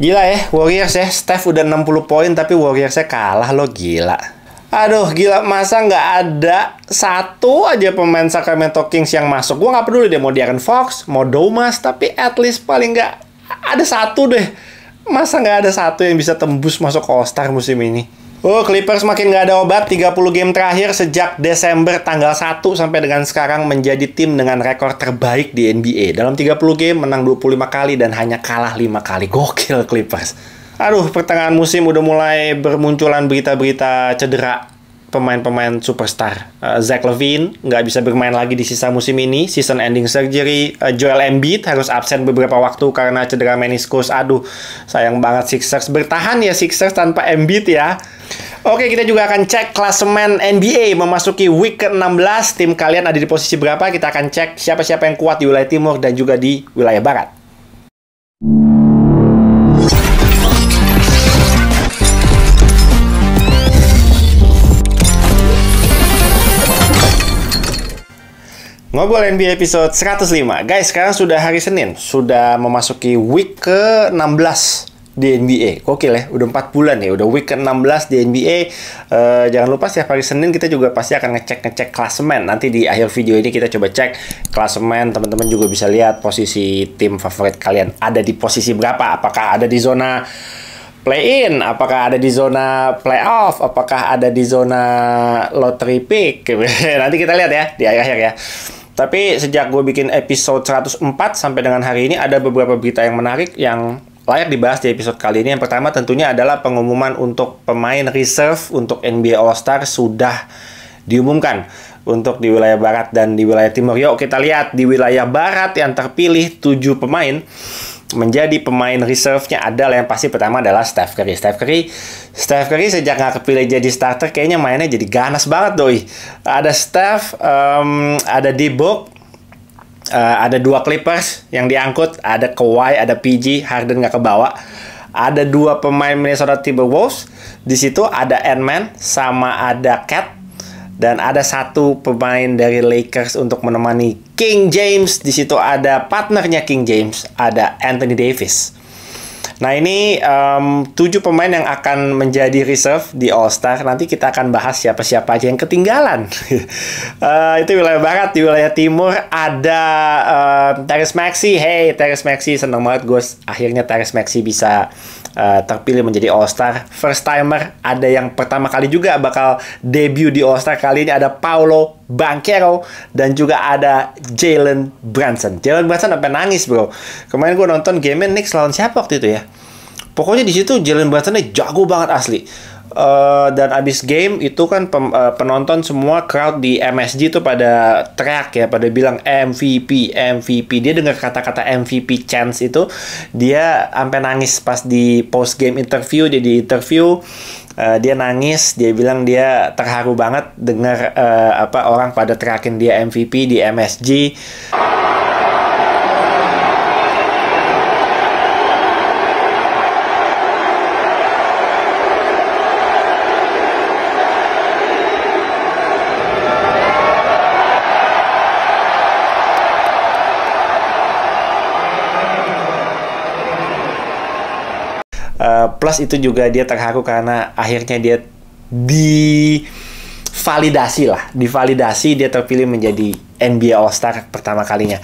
Gila ya, Warriors ya. Steph udah 60 poin tapi Warriorsnya kalah loh, gila. Aduh, gila, masa nggak ada satu aja pemain Sacramento Kings yang masuk. Gue nggak peduli deh mau De'Aaron Fox, mau Domas, tapi at least paling nggak ada satu deh. Masa nggak ada satu yang bisa tembus masuk All-Star musim ini? Oh, Clippers makin nggak ada obat. 30 game terakhir sejak Desember tanggal 1 sampai dengan sekarang menjadi tim dengan rekor terbaik di NBA. Dalam 30 game menang 25 kali dan hanya kalah 5 kali. Gokil Clippers. Aduh, pertengahan musim udah mulai bermunculan berita-berita cedera pemain-pemain superstar. Zach LaVine nggak bisa bermain lagi di sisa musim ini, season ending surgery. Joel Embiid harus absen beberapa waktu karena cedera meniskus. Aduh, sayang banget Sixers. Bertahan ya Sixers tanpa Embiid ya. Oke, kita juga akan cek klasemen NBA memasuki week ke-16. Tim kalian ada di posisi berapa? Kita akan cek siapa-siapa yang kuat di wilayah timur dan juga di wilayah barat. Ngobrol NBA episode 105. Guys, sekarang sudah hari Senin. Sudah memasuki week ke-16 di NBA. Gokil ya, udah 4 bulan ya. Udah week ke-16 di NBA. Jangan lupa setiap hari Senin kita juga pasti akan ngecek klasemen. Nanti di akhir video ini kita coba cek klasemen. Teman-teman juga bisa lihat posisi tim favorit kalian ada di posisi berapa. Apakah ada di zona play-in, apakah ada di zona playoff, apakah ada di zona lottery pick. Nanti kita lihat ya di akhir-akhir ya. Tapi sejak gue bikin episode 104 sampai dengan hari ini ada beberapa berita yang menarik yang layak dibahas di episode kali ini. Yang pertama tentunya adalah pengumuman untuk pemain reserve untuk NBA All-Star sudah diumumkan untuk di wilayah barat dan di wilayah timur. Yuk kita lihat di wilayah barat yang terpilih 7 pemain menjadi pemain reserve-nya adalah yang pasti pertama adalah Steph Curry. Steph Curry sejak nggak kepilih jadi starter kayaknya mainnya jadi ganas banget doi. Ada Steph, ada D-Book, ada 2 Clippers yang diangkut, ada Kawhi, ada PG, Harden nggak kebawa. Ada 2 pemain Minnesota Timberwolves. Di situ ada Ant-Man sama ada Cat. Dan ada 1 pemain dari Lakers untuk menemani King James. Di situ ada partnernya King James, ada Anthony Davis. Nah ini 7 pemain yang akan menjadi reserve di All-Star. Nanti kita akan bahas siapa-siapa aja yang ketinggalan. Itu wilayah barat. Di wilayah timur ada Tyrese Maxey. Hey, Tyrese Maxey, seneng banget gue. Akhirnya Tyrese Maxey bisa terpilih menjadi All-Star. First timer. Ada yang pertama kali juga bakal debut di All-Star. Kali ini ada Paolo Banchero dan juga ada Jalen Brunson. Jalen Brunson sampai nangis bro. Kemarin gue nonton game Knicks lawan siapa waktu itu ya. Pokoknya di situ Jalen Brunsonnya jago banget asli. Dan abis game itu kan penonton semua crowd di MSG itu pada teriak ya, pada bilang MVP, MVP. Dia dengar kata-kata MVP chance itu, dia sampai nangis pas di post game interview. Dia di interview, dia nangis, dia bilang dia terharu banget dengar orang pada teriakin dia MVP di MSG. Plus itu juga dia terharu karena akhirnya dia divalidasi dia terpilih menjadi NBA All-Star pertama kalinya.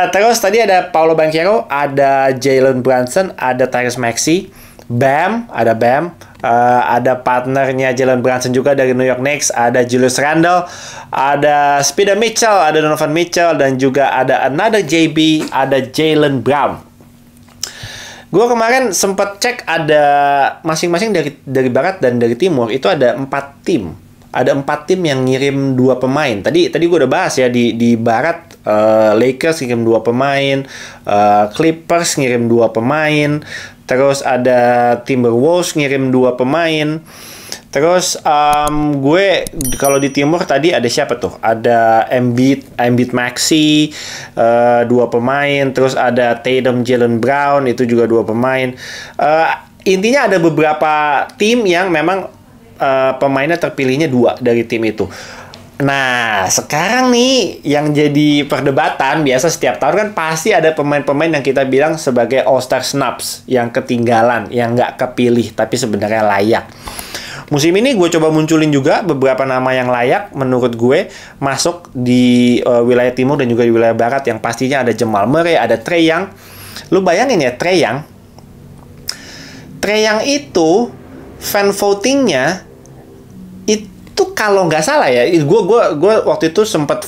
Terus tadi ada Paolo Banchero, ada Jalen Brunson, ada Tyrese Maxey, ada Bam, ada partnernya Jalen Brunson juga dari New York Knicks, ada Julius Randle, ada Spida Mitchell, ada Donovan Mitchell, dan juga ada another JB, ada Jaylen Brown. Gue kemarin sempat cek ada masing-masing dari barat dan dari timur itu ada 4 tim. Ada 4 tim yang ngirim 2 pemain. Tadi gue udah bahas ya di barat Lakers ngirim 2 pemain, Clippers ngirim 2 pemain, terus ada Timberwolves ngirim 2 pemain. Terus gue kalau di timur tadi ada siapa tuh? Ada Embiid Maxey, 2 pemain. Terus ada Tatum, Jaylen Brown, itu juga 2 pemain. Intinya ada beberapa tim yang memang pemainnya terpilihnya 2 dari tim itu. Nah, sekarang nih yang jadi perdebatan, biasa setiap tahun kan pasti ada pemain-pemain yang kita bilang sebagai All-Star Snubs, yang ketinggalan, yang nggak kepilih, tapi sebenarnya layak. Musim ini gue coba munculin juga beberapa nama yang layak menurut gue masuk di wilayah timur dan juga di wilayah barat, yang pastinya ada Jamal Murray, ada Trae Young. Lu bayangin ya, Trae Young itu fan votingnya itu kalau nggak salah ya, gue waktu itu sempat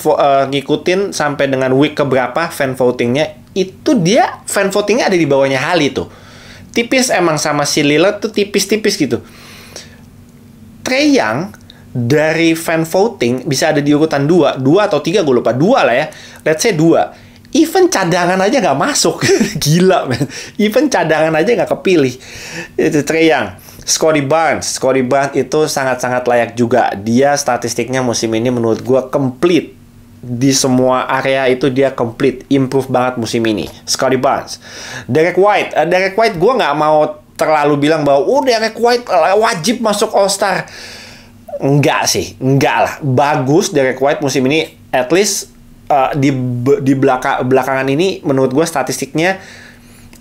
ngikutin sampai dengan week keberapa fan votingnya, itu dia fan votingnya ada di bawahnya Hali tuh, tipis emang sama si Lillard tuh, tipis-tipis gitu. Trae Young dari fan voting bisa ada di urutan 2 atau 3, gue lupa, 2 lah ya, let's say 2. Even cadangan aja nggak masuk. Gila, men. Even cadangan aja nggak kepilih. Itu Trae Young. Scottie Barnes itu sangat-sangat layak juga. Dia statistiknya musim ini menurut gue complete. Di semua area itu dia complete. Improve banget musim ini. Scottie Barnes. Derek White gue nggak mau terlalu bilang bahwa Derek White wajib masuk All-Star. Enggak sih. Enggak lah. Bagus Derek White musim ini. At least di belakangan ini menurut gue statistiknya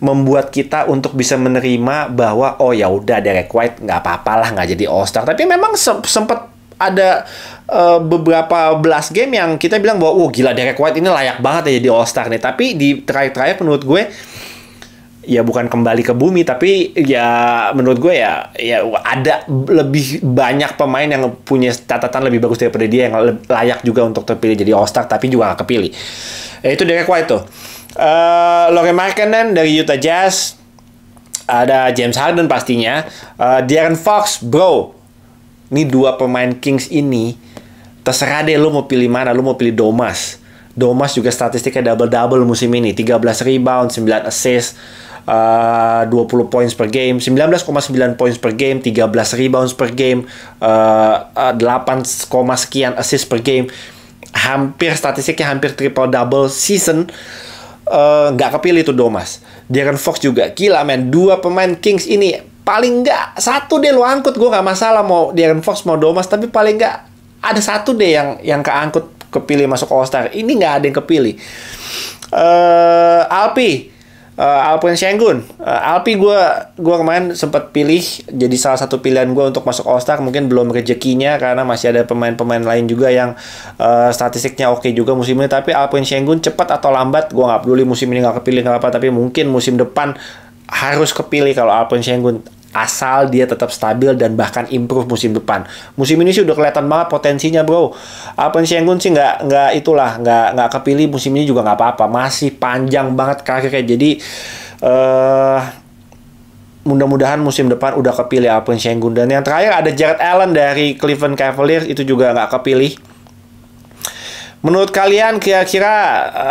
membuat kita untuk bisa menerima bahwa oh ya udah Derek White nggak apa-apa lah nggak jadi All Star. Tapi memang sempat ada beberapa belas game yang kita bilang bahwa gila Derek White ini layak banget ya jadi All Star nih. Tapi di terakhir menurut gue ya bukan kembali ke bumi, tapi ya menurut gue ya ada lebih banyak pemain yang punya catatan lebih bagus daripada dia yang layak juga untuk terpilih jadi All-Star tapi juga gak kepilih. Itu Derek White tuh. Lauri Markkanen dari Utah Jazz, ada James Harden pastinya, De'Aaron Fox, bro. Ini 2 pemain Kings ini terserah deh lu mau pilih mana, lu mau pilih Domas juga statistiknya double-double musim ini, 13 rebound, 9 assist, 20 points per game, 19,9 points per game, 13 rebounds per game, 8, sekian assist per game. Statistiknya hampir triple-double season. Nggak kepilih tuh Domas. De'Aaron Fox juga, gila men, 2 pemain Kings ini, paling nggak satu deh lo angkut. Gue nggak masalah mau De'Aaron Fox mau Domas, tapi paling nggak ada satu deh yang keangkut kepilih masuk All-Star. Ini nggak ada yang kepilih. Alperen Sengun. Alpi gue kemarin sempat pilih jadi salah satu pilihan gue untuk masuk All-Star. Mungkin belum rezekinya karena masih ada pemain-pemain lain juga yang statistiknya oke juga musim ini. Tapi Alperen Sengun cepat atau lambat, gue nggak peduli musim ini nggak kepilih nggak apa. Tapi mungkin musim depan harus kepilih kalau Alperen Sengun, asal dia tetap stabil dan bahkan improve musim depan. Musim ini sih udah kelihatan banget potensinya, bro. Alperen Sengun sih nggak kepilih musim ini juga nggak apa-apa. Masih panjang banget karirnya. Jadi mudah-mudahan musim depan udah kepilih Alperen Sengun. Dan yang terakhir ada Jarrett Allen dari Cleveland Cavaliers, itu juga nggak kepilih. Menurut kalian kira-kira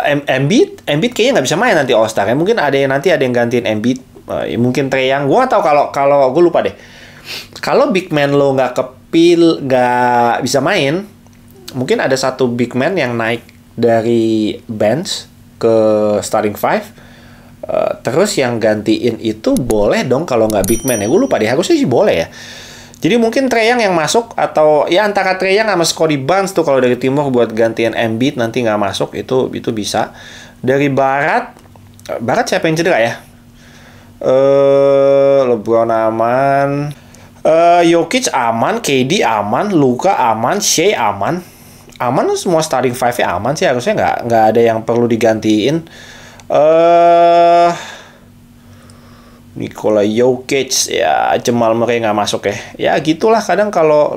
Embiid kayaknya nggak bisa main nanti All-Star ya. Mungkin ada yang gantiin Embiid. Mungkin Trae Young, gue gak tau kalau gue lupa deh. Kalau big man lo nggak bisa main, mungkin ada satu big man yang naik dari bench ke starting 5, terus yang gantiin itu boleh dong kalau nggak big man ya. Gue lupa deh, harusnya sih boleh ya. Jadi mungkin Trae Young yang masuk, atau ya antara Trae Young sama Scottie Barnes tuh kalau dari timur buat gantian Embiid nanti nggak masuk, itu bisa. Dari barat siapa yang cedera ya? LeBron aman, Jokic aman, KD aman, Luka aman, Shea aman, semua starting 5-nya aman sih, harusnya nggak ada yang perlu digantiin. Nikola Jokic ya, Jamal Murray nggak masuk ya. Ya gitulah, kadang kalau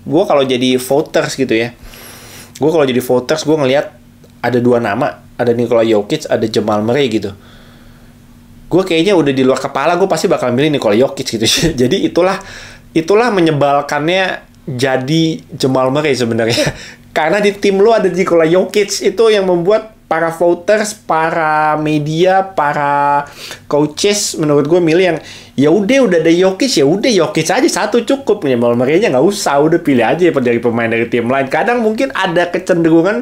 gue kalau jadi voters gitu ya, gue ngelihat ada 2 nama, ada Nikola Jokic, ada Jamal Murray gitu. Gue kayaknya udah di luar kepala, gue pasti bakal milih Nikola Jokic gitu. Jadi itulah menyebalkannya jadi Jamal Murray sebenarnya. Karena di tim lo ada Nikola Jokic, itu yang membuat para voters, para media, para coaches menurut gue milih yang ya udah ada Jokic, ya udah Jokic aja satu cukup. Jamal Murray-nya nggak usah, udah pilih aja dari pemain dari tim lain. Kadang mungkin ada kecenderungan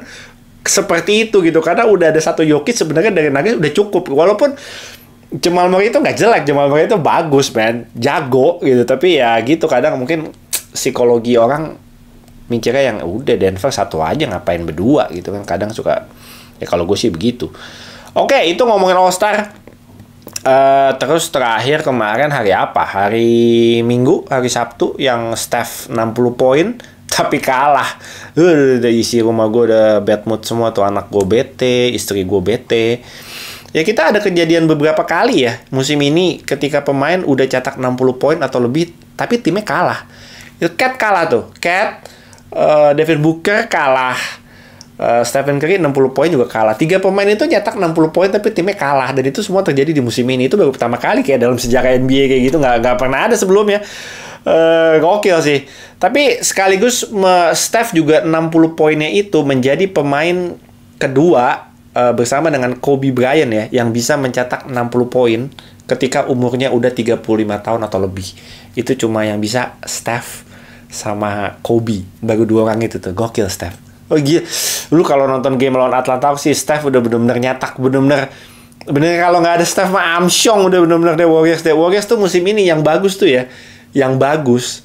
seperti itu gitu, karena udah ada satu Jokic sebenarnya dari Nuggets udah cukup. Walaupun Jamal Murray itu nggak jelek, Jamal Murray itu bagus, man, jago gitu. Tapi ya gitu, kadang mungkin psikologi orang mikirnya yang udah Denver satu aja ngapain berdua gitu kan, kadang suka ya, kalau gue sih begitu. Oke, itu ngomongin All Star. Terus terakhir kemarin hari apa? Hari Minggu, hari Sabtu yang Steph 60 poin tapi kalah. Udah isi rumah gue udah bad mood semua tuh, anak gue bete, istri gue bete. Ya kita ada kejadian beberapa kali ya musim ini ketika pemain udah cetak 60 poin atau lebih tapi timnya kalah. Itu Cat kalah tuh. Cat, Devin Booker kalah. Stephen Curry 60 poin juga kalah. 3 pemain itu nyetak 60 poin tapi timnya kalah, dan itu semua terjadi di musim ini. Itu baru pertama kali kayak dalam sejarah NBA kayak gitu, nggak pernah ada sebelumnya. Gokil sih. Tapi sekaligus Steph juga 60 poinnya itu menjadi pemain kedua bersama dengan Kobe Bryant ya yang bisa mencetak 60 poin ketika umurnya udah 35 tahun atau lebih. Itu cuma yang bisa Steph sama Kobe, baru dua orang itu tuh. Gokil Steph. Oh gila, lu kalau nonton game lawan Atlanta sih Steph udah bener-bener nyetak, bener-bener kalau nggak ada Steph mah Armstrong udah bener-bener deh Warriors. Warriors tuh musim ini yang bagus tuh ya, yang bagus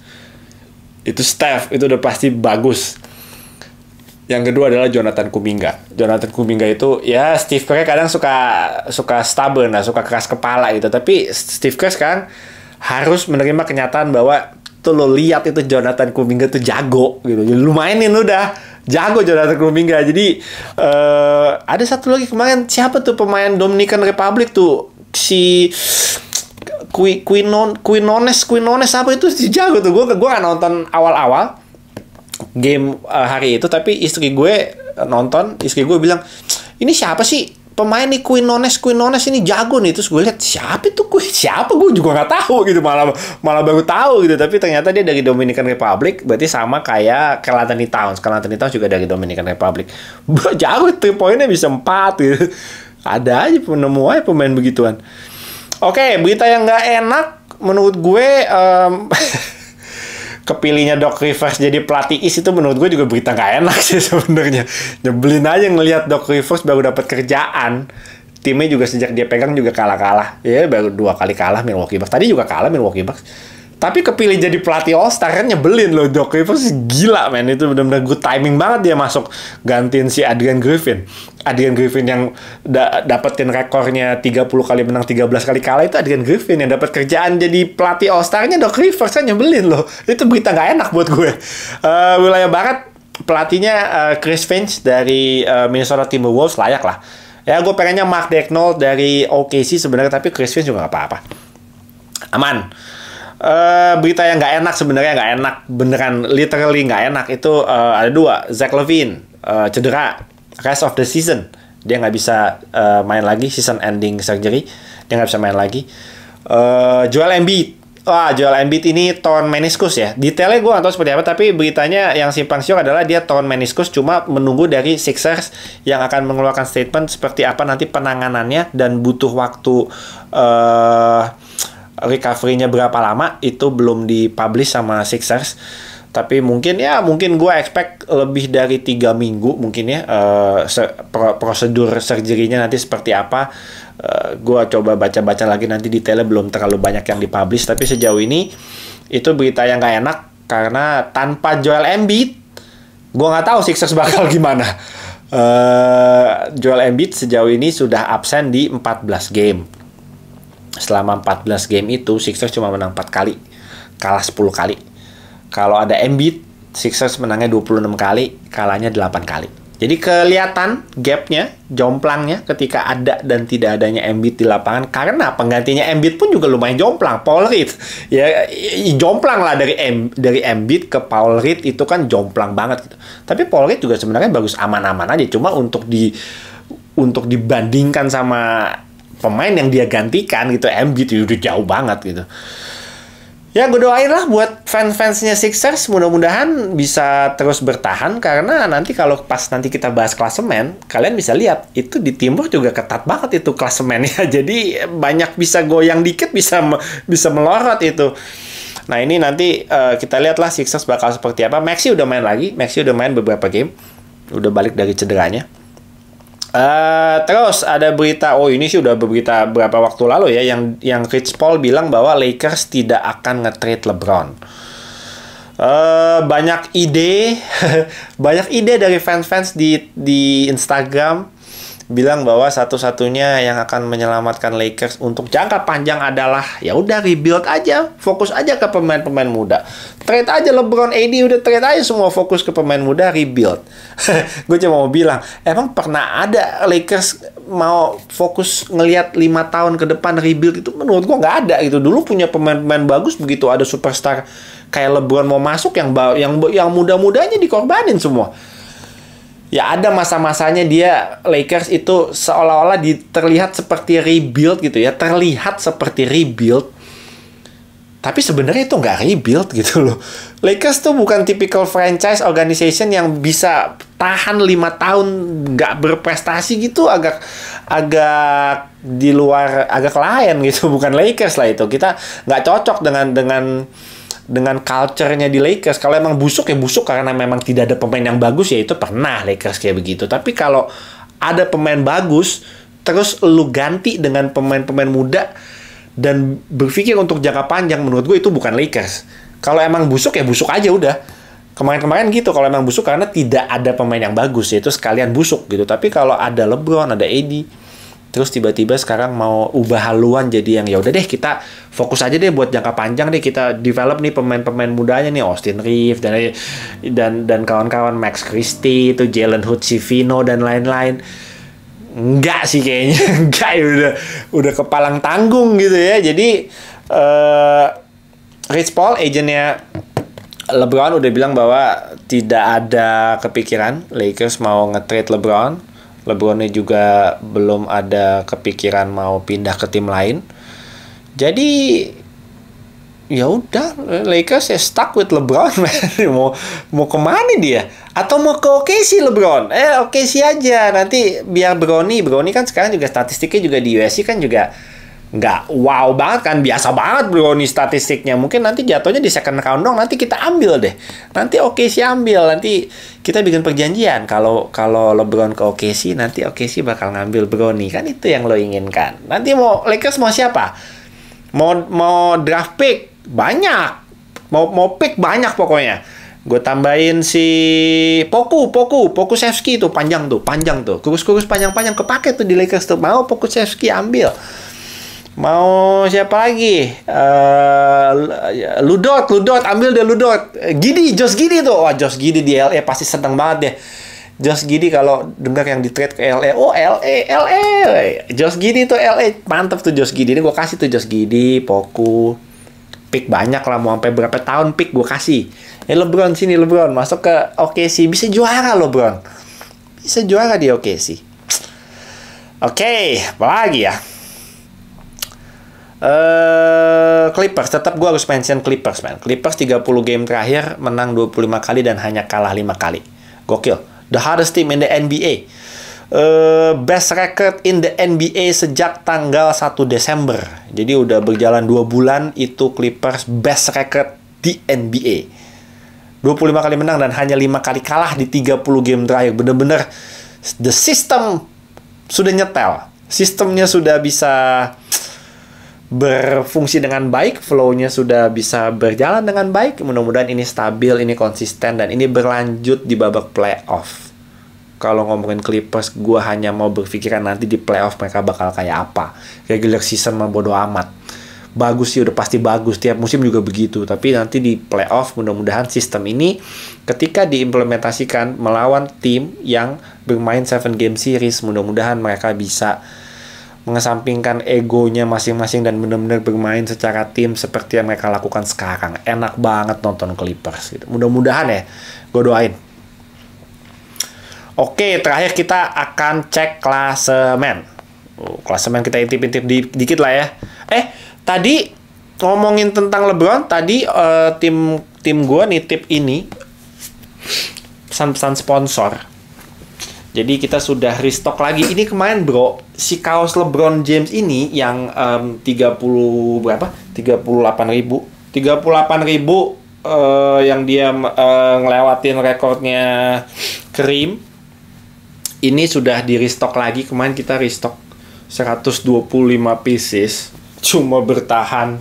itu Steph, itu udah pasti bagus. Yang kedua adalah Jonathan Kuminga. Jonathan Kuminga itu ya Steve Kerr kadang suka stubborn lah, suka keras kepala gitu. Tapi Steve Kerr sekarang harus menerima kenyataan bahwa tuh lo lihat itu Jonathan Kuminga tuh jago gitu. Lu mainin udah jago Jonathan Kuminga. Jadi ada satu lagi kemarin, siapa tuh pemain Dominican Republic tuh, si Quinones apa itu, si jago tuh. Gue gak nonton awal-awal game hari itu, tapi istri gue nonton. Istri gue bilang, ini siapa sih pemain nih Quinones ini jago nih. Terus gue lihat siapa gue juga nggak tahu gitu, malah baru tahu gitu. Tapi ternyata dia dari Dominican Republic, berarti sama kayak Karl Anthony Towns juga dari Dominican Republic. Jago, 3 poinnya bisa 4 gitu. Ada aja penemu aja pemain begituan. Oke, berita yang nggak enak menurut gue, kepilihnya Doc Rivers jadi pelatih East itu menurut gue juga berita nggak enak sih sebenarnya. Nyebelin aja ngelihat Doc Rivers baru dapat kerjaan, timnya juga sejak dia pegang juga kalah. Ya baru 2 kali kalah Milwaukee Bucks. Tadi juga kalah Milwaukee Bucks. Tapi kepilih jadi pelatih All Star kan nyebelin loh. Doc Rivers gila men, itu benar-benar good timing banget dia masuk gantiin si Adrian Griffin. Adrian Griffin yang dapetin rekornya 30 kali menang 13 kali kalah, itu Adrian Griffin yang dapat kerjaan jadi pelatih All Star-nya Doc Rivers, kan nyebelin loh. Itu berita nggak enak buat gue. Wilayah barat pelatihnya Chris Finch dari Minnesota Timberwolves layak lah. Ya gue pengennya Mark Daigneault dari OKC sebenarnya, tapi Chris Finch juga nggak apa-apa. Aman. Berita yang nggak enak sebenarnya, nggak enak beneran, literally nggak enak itu ada 2. Zach LaVine cedera rest of the season, dia nggak bisa main lagi, season ending surgery, dia nggak bisa main lagi. Joel Embiid ini torn meniscus ya, detailnya gue nggak tahu seperti apa, tapi beritanya yang simpang siur adalah dia torn meniscus, cuma menunggu dari Sixers yang akan mengeluarkan statement seperti apa nanti penanganannya dan butuh waktu recovery-nya berapa lama itu belum dipublish sama Sixers. Tapi mungkin gue expect lebih dari 3 minggu mungkin ya, prosedur surgery-nya nanti seperti apa. Gue coba baca-baca lagi nanti detailnya, belum terlalu banyak yang dipublish. Tapi sejauh ini itu berita yang gak enak karena tanpa Joel Embiid gue nggak tahu Sixers bakal gimana. Joel Embiid sejauh ini sudah absen di 14 game. Selama 14 game itu Sixers cuma menang 4 kali, kalah 10 kali. Kalau ada Embiid, Sixers menangnya 26 kali, kalahnya 8 kali. Jadi kelihatan gapnya, jomplangnya ketika ada dan tidak adanya Embiid di lapangan. Karena penggantinya Embiid pun juga lumayan jomplang, Paul Reed. Ya jomplang lah, dari Embiid ke Paul Reed itu kan jomplang banget gitu. Tapi Paul Reed juga sebenarnya bagus, aman-aman aja. Cuma untuk dibandingkan sama pemain yang dia gantikan gitu, Embiid udah jauh banget gitu. Ya gue doain lah buat fans-fansnya Sixers, mudah-mudahan bisa terus bertahan, karena nanti kalau pas nanti kita bahas klasemen, kalian bisa lihat itu di timur juga ketat banget itu klasemennya. Jadi banyak bisa goyang dikit bisa melorot itu. Nah ini nanti kita lihatlah Sixers bakal seperti apa. Maxey udah main lagi, Maxey udah main beberapa game, udah balik dari cederanya. Terus ada berita, ini sih udah berita berapa waktu lalu ya, yang Rich Paul bilang bahwa Lakers tidak akan nge-trade LeBron. Banyak ide, banyak ide dari fans-fans di Instagram bilang bahwa satu-satunya yang akan menyelamatkan Lakers untuk jangka panjang adalah ya udah rebuild aja, fokus aja ke pemain-pemain muda. Trade aja LeBron, AD, udah trade aja semua, fokus ke pemain muda, rebuild. Gue cuma mau bilang, emang pernah ada Lakers mau fokus ngelihat 5 tahun ke depan rebuild? Itu menurut gue nggak ada gitu. Dulu punya pemain-pemain bagus, begitu ada superstar kayak LeBron mau masuk, yang muda-mudanya dikorbanin semua. Ya ada masa-masanya dia Lakers itu seolah-olah terlihat seperti rebuild gitu ya, terlihat seperti rebuild, tapi sebenarnya itu nggak rebuild gitu loh. Lakers tuh bukan typical franchise organization yang bisa tahan 5 tahun nggak berprestasi gitu, agak di luar, agak lain gitu. Bukan Lakers lah itu, kita nggak cocok dengan culture-nya di Lakers. Kalau emang busuk ya busuk karena memang tidak ada pemain yang bagus, ya itu pernah Lakers kayak begitu. Tapi kalau ada pemain bagus terus lu ganti dengan pemain-pemain muda dan berpikir untuk jangka panjang, menurut gue itu bukan Lakers. Kalau emang busuk ya busuk aja udah. Kemarin-kemarin gitu, kalau emang busuk karena tidak ada pemain yang bagus, ya itu sekalian busuk gitu. Tapi kalau ada LeBron, ada AD, terus tiba-tiba sekarang mau ubah haluan jadi yang ya udah deh, kita fokus aja deh buat jangka panjang deh, kita develop nih pemain-pemain mudanya nih, Austin Reeves dan kawan-kawan, Max Christie, itu Jalen Hood-Schifino dan lain-lain. Enggak sih kayaknya, enggak ya, udah kepalang tanggung gitu ya. Jadi Rich Paul, agentnya LeBron, udah bilang bahwa tidak ada kepikiran Lakers mau nge-trade LeBron. LeBronnya juga belum ada kepikiran mau pindah ke tim lain. Jadi ya udah, Lakers ya stuck with LeBron. mau kemana dia? Atau mau ke OKC LeBron? OKC aja. Nanti biar Bronny kan sekarang juga statistiknya juga di USC kan juga nggak wow banget kan, biasa banget Bronny statistiknya. Mungkin nanti jatuhnya di second round dong, nanti kita ambil deh. Nanti OKC ambil, nanti kita bikin perjanjian. Kalau LeBron ke OKC, nanti OKC bakal ngambil Bronny. Kan itu yang lo inginkan. Nanti mau Lakers mau siapa? Mau draft pick banyak, mau pick banyak pokoknya. Gue tambahin si Pokusevski tuh, panjang tuh, kurus panjang-panjang, kepake tuh di Lakers tuh. Mau Pokusevski ambil. Mau siapa lagi? Ludort, ambil deh Ludort. Josh Giddey tuh. Wah, Josh Giddey di LA pasti seneng banget deh. Josh Giddey kalau dengar yang di trade ke LA. Oh, LA. Josh Giddey tuh LA. Mantep tuh Josh Giddey. Ini gue kasih tuh Josh Giddey, Poku. Pick banyak lah, mau sampai berapa tahun pick gue kasih. LeBron sini, LeBron masuk ke OKC. Bisa juara LeBron. Bisa juara di OKC. Oke, apa lagi ya? Clippers, tetap gue harus mention Clippers, man. Clippers 30 game terakhir menang 25 kali dan hanya kalah 5 kali. Gokil. The hardest team in the NBA. Best record in the NBA sejak tanggal 1 Desember. Jadi udah berjalan 2 bulan itu Clippers best record di NBA. 25 kali menang dan hanya 5 kali kalah di 30 game terakhir. Bener-bener the system sudah nyetel. Sistemnya sudah bisa berfungsi dengan baik, flow-nya sudah bisa berjalan dengan baik. Mudah-mudahan ini stabil, ini konsisten, dan ini berlanjut di babak playoff. Kalau ngomongin Clippers, gue hanya mau berpikiran nanti di playoff mereka bakal kayak apa. Regular season mah bodo amat. Bagus sih, udah pasti bagus, tiap musim juga begitu. Tapi nanti di playoff, mudah-mudahan sistem ini ketika diimplementasikan melawan tim yang bermain 7 game series, mudah-mudahan mereka bisa mengesampingkan egonya masing-masing dan benar-benar bermain secara tim seperti yang mereka lakukan sekarang. Enak banget nonton Clippers gitu. Mudah-mudahan ya, gue doain. Oke, terakhir kita akan cek klasemen. Klasemen kita intip-intip dikit lah ya. Tadi ngomongin tentang LeBron, tadi tim gue nitip ini pesan-pesan sponsor. Jadi kita sudah restock lagi. Ini kemarin bro, si kaos LeBron James ini yang 38.000 yang dia ngelewatin rekornya Kareem. Ini sudah di restock lagi. Kemarin kita restock 125 pieces. Cuma bertahan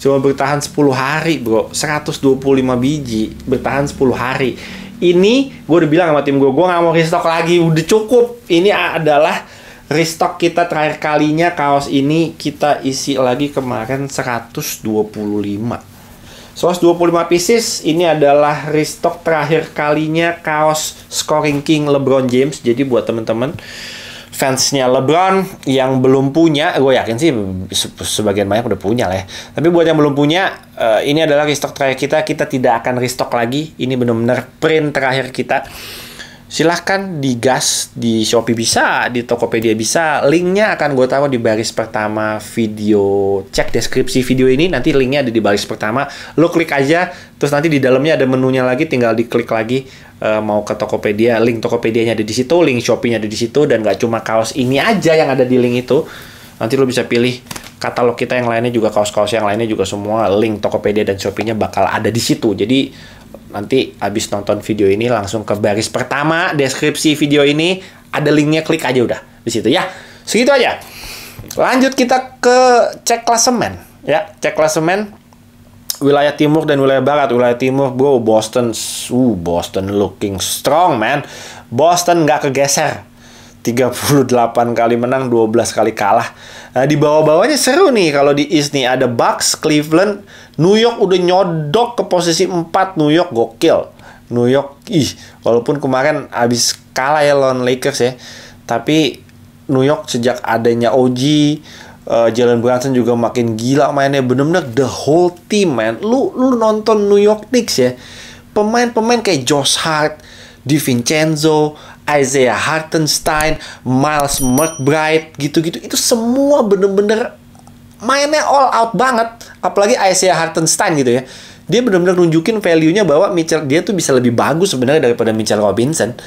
Cuma bertahan 10 hari bro, 125 biji bertahan 10 hari. Ini gue udah bilang sama tim gue gak mau restock lagi, udah cukup. Ini adalah restock kita terakhir kalinya. Kaos ini kita isi lagi kemarin 125 pieces. Ini adalah restock terakhir kalinya kaos Scoring King LeBron James. Jadi buat temen-temen fansnya LeBron yang belum punya, gue yakin sih sebagian banyak udah punya lah ya. Tapi buat yang belum punya, ini adalah restock terakhir kita. Kita tidak akan restock lagi. Ini benar-benar print terakhir kita. Silahkan digas di Shopee bisa, di Tokopedia bisa. Linknya akan gue taruh di baris pertama video. Cek deskripsi video ini, nanti linknya ada di baris pertama. Lo klik aja, terus nanti di dalamnya ada menunya lagi, tinggal diklik lagi. Mau ke Tokopedia, link Tokopedianya ada di situ, link Shopee-nya ada di situ, dan gak cuma kaos ini aja yang ada di link itu. Nanti lo bisa pilih katalog kita yang lainnya juga, kaos-kaos yang lainnya juga, semua link Tokopedia dan Shopee-nya bakal ada di situ. Jadi nanti habis nonton video ini langsung ke baris pertama deskripsi video ini, ada linknya, klik aja udah di situ ya. Segitu aja. Lanjut kita ke cek klasemen ya, cek klasemen wilayah timur dan wilayah barat. Wilayah timur bro, Boston looking strong man. Boston nggak kegeser, 38 kali menang, 12 kali kalah. Nah, di bawah-bawahnya seru nih. Kalau di East nih ada Bucks, Cleveland, New York udah nyodok ke posisi 4. New York gokil. New York, walaupun kemarin habis kalah ya lawan Lakers ya, tapi New York sejak adanya OG, Jalen Brunson juga makin gila mainnya. Bener-bener the whole team man. Lu nonton New York Knicks ya, pemain-pemain kayak Josh Hart, DiVincenzo, Isaiah Hartenstein, Miles McBride, gitu-gitu, itu semua bener-bener mainnya all out banget. Apalagi Isaiah Hartenstein gitu ya, dia bener-bener nunjukin value-nya bahwa dia tuh bisa lebih bagus sebenarnya daripada Mitchell Robinson.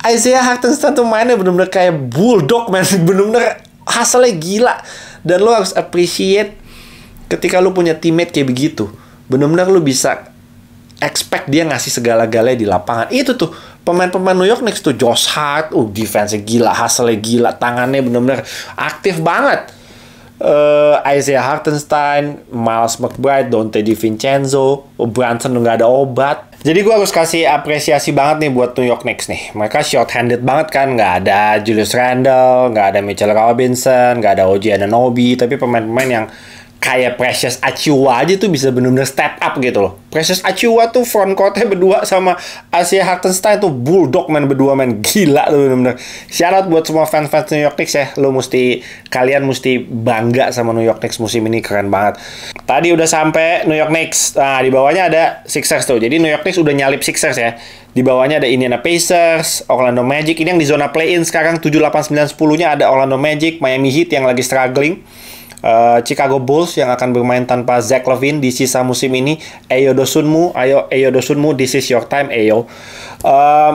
Isaiah Hartenstein tuh mainnya bener-bener kayak bulldog man, bener-bener hasilnya gila. Dan lo harus appreciate ketika lo punya teammate kayak begitu. Bener-bener lo bisa expect dia ngasih segala-galanya di lapangan. Itu tuh pemain-pemain New York Knicks tuh, Josh Hart, defense-nya gila, hasilnya gila, tangannya bener-bener aktif banget. Isaiah Hartenstein, Miles McBride, Donte DiVincenzo, Brunson nggak ada obat. Jadi gue harus kasih apresiasi banget nih buat New York Knicks nih. Mereka short-handed banget kan, nggak ada Julius Randle, nggak ada Mitchell Robinson, nggak ada OG Anunoby, tapi pemain-pemain yang kayak Precious Achiuwa aja tuh bisa bener-bener step up gitu loh. Precious Achiuwa tuh front court-nya berdua sama Isaiah Hartenstein tuh bulldog man, berdua man, gila tuh bener-bener. Shout out buat semua fans-fans New York Knicks ya. Kalian mesti bangga sama New York Knicks musim ini, keren banget. Tadi udah sampai New York Knicks. Nah, di bawahnya ada Sixers tuh. Jadi New York Knicks udah nyalip Sixers ya. Di bawahnya ada Indiana Pacers, Orlando Magic. Ini yang di zona play-in sekarang, 7, 8, 9, 10-nya ada Orlando Magic, Miami Heat yang lagi struggling, Chicago Bulls yang akan bermain tanpa Zach LaVine di sisa musim ini. Ayo Dosunmu, this is your time, ayo.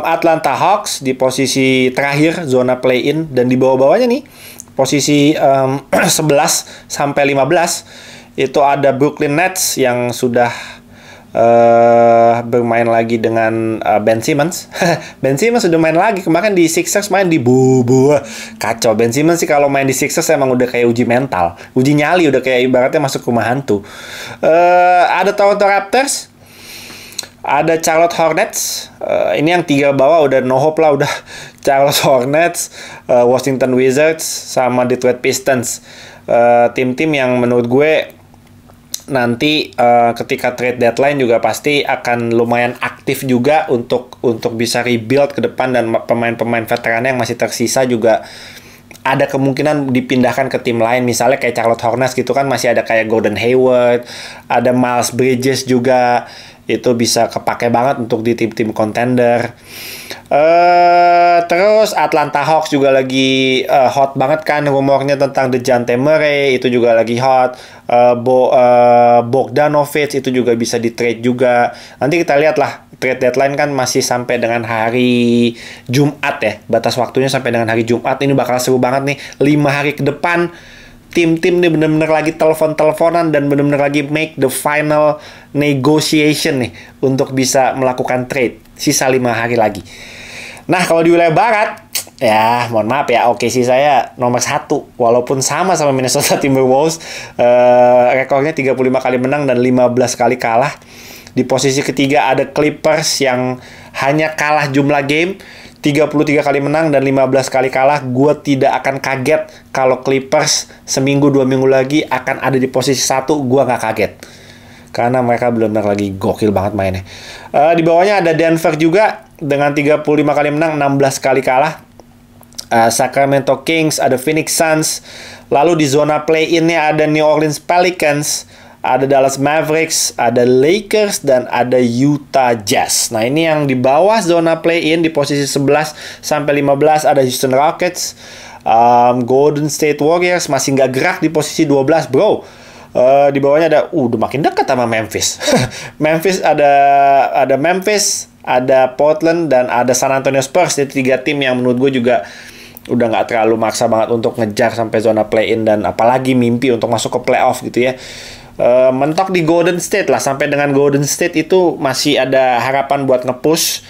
Atlanta Hawks di posisi terakhir zona play-in, dan di bawah-bawahnya nih posisi 11 sampai 15 itu ada Brooklyn Nets yang sudah bermain lagi dengan Ben Simmons. Ben Simmons udah main lagi. Kemarin di Sixers main di kacau. Ben Simmons sih kalau main di Sixers emang udah kayak uji mental, uji nyali, udah kayak ibaratnya masuk rumah hantu. Ada Toronto Raptors, ada Charlotte Hornets. Ini yang 3 bawah udah no hope lah, udah Charlotte Hornets, Washington Wizards, sama Detroit Pistons. Tim-tim yang menurut gue nanti ketika trade deadline juga pasti akan lumayan aktif juga untuk bisa rebuild ke depan, dan pemain-pemain veteran yang masih tersisa juga ada kemungkinan dipindahkan ke tim lain. Misalnya kayak Charlotte Hornets gitu kan, masih ada kayak Gordon Hayward, ada Miles Bridges juga, itu bisa kepake banget untuk di tim-tim contender. Terus Atlanta Hawks juga lagi hot banget kan rumornya tentang DeJounte Murray, itu juga lagi hot. Bogdanovic itu juga bisa di trade juga. Nanti kita lihat lah, trade deadline kan masih sampai dengan hari Jumat ya, batas waktunya sampai dengan hari Jumat. Ini bakal seru banget nih, 5 hari ke depan tim-tim nih bener-bener lagi telepon-teleponan dan bener-bener lagi make the final negotiation nih untuk bisa melakukan trade. Sisa 5 hari lagi. Nah, kalau di wilayah barat, Ya, mohon maaf ya, OKC saya nomor 1. Walaupun sama Minnesota Timberwolves, rekornya 35 kali menang dan 15 kali kalah. Di posisi ketiga ada Clippers yang hanya kalah jumlah game, 33 kali menang dan 15 kali kalah. Gue tidak akan kaget kalau Clippers seminggu 2 minggu lagi akan ada di posisi 1. Gue nggak kaget. Karena mereka benar-benar lagi gokil banget mainnya. Di bawahnya ada Denver juga dengan 35 kali menang, 16 kali kalah. Sacramento Kings, ada Phoenix Suns. Lalu di zona play-in-nya ada New Orleans Pelicans, ada Dallas Mavericks, ada Lakers, dan ada Utah Jazz. Nah, ini yang di bawah zona play-in di posisi 11 sampai 15 ada Houston Rockets, Golden State Warriors masih nggak gerak di posisi 12, bro. Di bawahnya ada udah makin dekat sama Memphis. Memphis ada Memphis, ada Portland, dan ada San Antonio Spurs. Jadi 3 tim yang menurut gue juga udah nggak terlalu maksa banget untuk ngejar sampai zona play-in dan apalagi mimpi untuk masuk ke playoff gitu ya. Mentok di Golden State lah, sampai dengan Golden State itu masih ada harapan buat nge-push.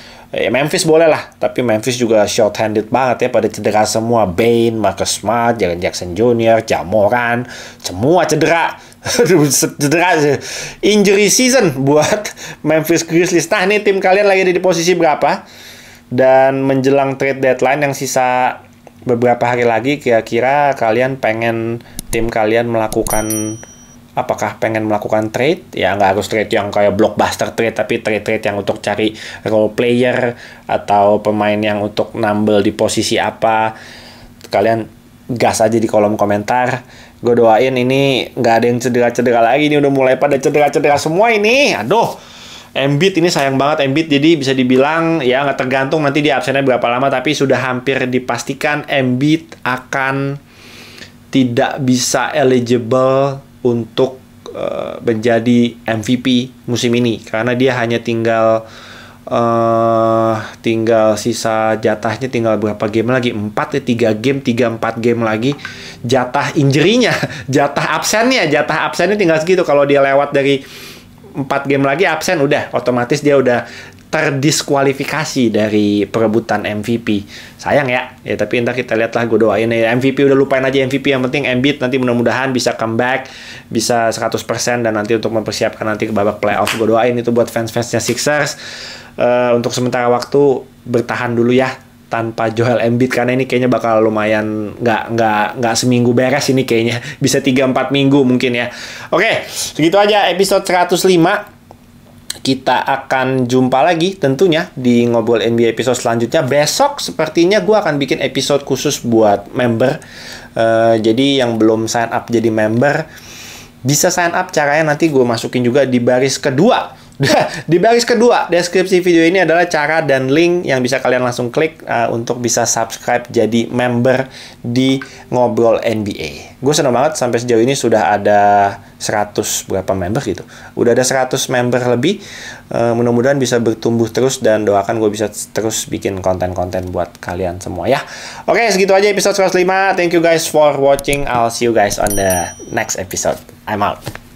Memphis boleh lah, tapi Memphis juga short-handed banget ya, pada cedera semua. Bane, Marcus Smart, Jaren Jackson Jr., Ja Morant, semua cedera. Cedera, injury season buat Memphis Grizzlies. Nah, ini tim kalian lagi ada di posisi berapa? Dan menjelang trade deadline yang sisa beberapa hari lagi, kira-kira kalian pengen tim kalian melakukan, apakah pengen melakukan trade? Ya nggak harus trade yang kayak blockbuster trade, tapi trade-trade yang untuk cari role player atau pemain yang untuk nambel di posisi apa. Kalian gas aja di kolom komentar. Gue doain ini nggak ada yang cedera-cedera lagi. Ini udah mulai pada cedera-cedera semua ini. Aduh. Embiid ini sayang banget Embiid, jadi bisa dibilang ya nggak tergantung nanti dia absennya berapa lama, tapi sudah hampir dipastikan Embiid akan tidak bisa eligible untuk menjadi MVP musim ini karena dia hanya tinggal sisa jatahnya tinggal berapa game lagi, 3 game 3-4 game lagi jatah injury-nya, jatah absennya tinggal segitu. Kalau dia lewat dari 4 game lagi absen, udah otomatis dia udah terdiskualifikasi dari perebutan MVP. Sayang ya, tapi ntar kita lihat lah, gue doain ya. MVP udah lupain aja MVP, yang penting Embiid nanti mudah-mudahan bisa comeback, bisa 100% dan nanti untuk mempersiapkan nanti ke babak playoff. Gue doain itu buat fans-fansnya Sixers. Untuk sementara waktu bertahan dulu ya tanpa Joel Embiid, karena ini kayaknya bakal lumayan nggak seminggu beres ini kayaknya, bisa 3-4 minggu mungkin ya. Oke, segitu aja episode 105. Kita akan jumpa lagi tentunya di Ngobrol NBA episode selanjutnya. Besok sepertinya gue akan bikin episode khusus buat member. Jadi yang belum sign up jadi member bisa sign up, caranya nanti gue masukin juga di baris kedua. Di baris kedua deskripsi video ini adalah cara dan link yang bisa kalian langsung klik untuk bisa subscribe jadi member di Ngobrol NBA. Gue senang banget sampai sejauh ini sudah ada 100 berapa member gitu. Udah ada 100 member lebih. Mudah-mudahan bisa bertumbuh terus dan doakan gue bisa terus bikin konten-konten buat kalian semua ya. Oke, segitu aja episode 105. Thank you guys for watching. I'll see you guys on the next episode. I'm out.